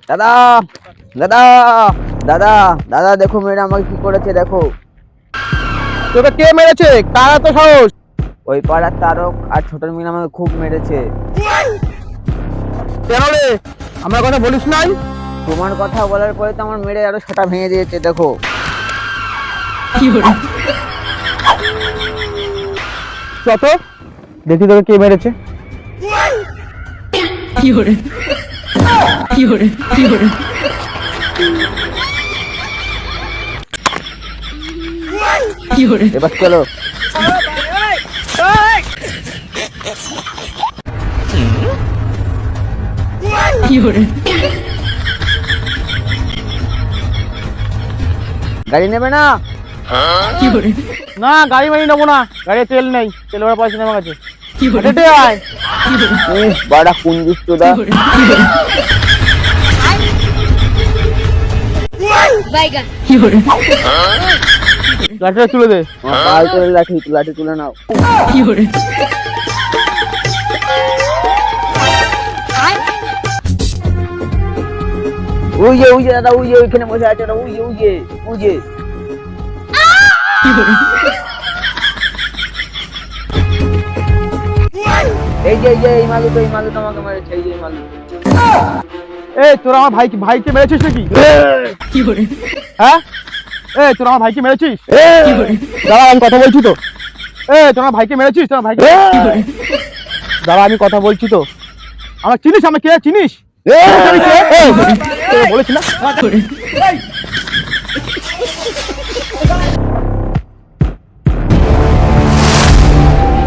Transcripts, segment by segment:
দাদা দাদা দাদা দাদা দেখো মেয়েরা আমাকে কি করেছে দেখো। তোকে কে মেরেছে? কার এত সাহস? ওই পাড়ার তারক আর ছোটন মিনা আমাকে খুব মেরেছে। কেন রে? আমার কথা বলিস নাই? তোমার কথা বলার পরে তো আমার মেরে আরো সেটা ভেঙে দিয়েছে দেখো। চত দেখি তোকে কে মেরেছে। এবার চলো। গাড়ি নেবে না? না গাড়ি মারি নেবো না, গাড়ি তেল নেই, তেল ভরা পয়সা নেই আমার কাছে। হেঁটে আয়। বাড়া কুঞ্জুস চোদা। লাঠিটা তুলে দে। আমার পাল তোলে লাঠি, লাঠি তুলে নাও। ওই যে দাদা, ওই যে ওইখানে বসে আছে দাদা, ওই যে এই মালু তোমাকে মেরেছে, এই যে এই মালু। এই তোরা আমার ভাইকে মেরেছিস নাকি? হ্যাঁ এই তোরা আমার ভাইকে মেরেছিস? দাঁড়া আমি কথা বলছি তো। তোরা আমার ভাইকে মেরেছিস? তোমার ভাইকে দাঁড়া আমি কথা বলছি তো। আমার চিনিস? আমি কে চিনিস? বলেছি না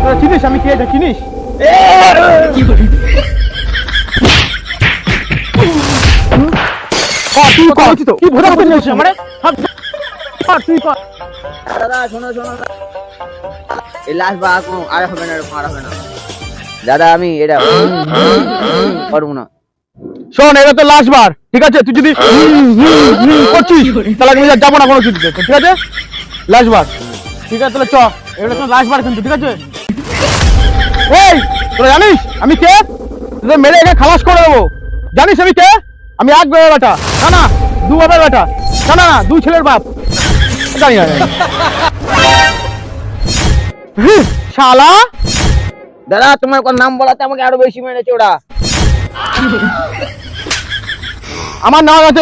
তোরা চিনিস আমি কে? চিনিস? কি ভোটা করছিস আমারে? তুই কর। দাদা শোনো এই লাস্ট বার আর হবে না, এরকম আর হবে না দাদা। আমি এটা করবো না। শোন এটা তো লাস্ট বার, ঠিক আছে? তুই যদি করছিস তাহলে আমি যাবো না কোনো কিছুতে, ঠিক আছে? লাস্ট বার, ঠিক আছে? তাহলে চ, এটা তো লাস্ট বার কিন্তু, ঠিক আছে? এই তোরা জানিস আমি কে? তোদের মেরে এখানে খালাস করে দেবো। জানিস আমি কে? আমি এক বাবার বেটা, না দু বাবার বেটা, না দুই ছেলের বাপ। জানি না শালা। দাদা তোমার নাম বলাতে আমাকে আরো বেশি মেরেছে ওরা। আমার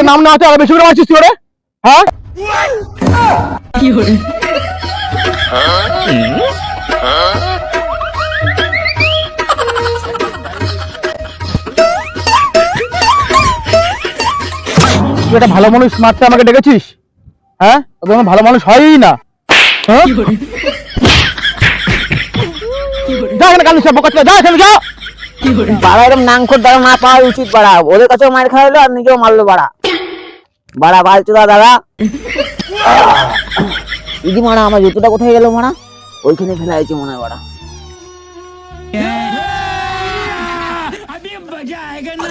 নাম না আছে আরো বেশি করে মারছিস তুই? হ্যাঁ তুই একটা ভালো মানুষ মারতে আমাকে ডেকেছিস? হ্যাঁ তোর ভালো মানুষ হয়ই না। যা এখানে কালু সব বকাচ্ছিল, যা এখানে যা। বাড়া এরকম নাংখোর দ্বারা না পাওয়া উচিত বাড়া। ওদের কাছেও মার খাওয়ালো আর নিজেও মারলো বাড়া। বাড়া বালচোদা দাদা। দিদি মারা আমার জুতোটা কোথায় গেল মারা? ওইখানে ফেলা হয়েছে মনে হয় বাড়া। अभी मजा आएगा ना।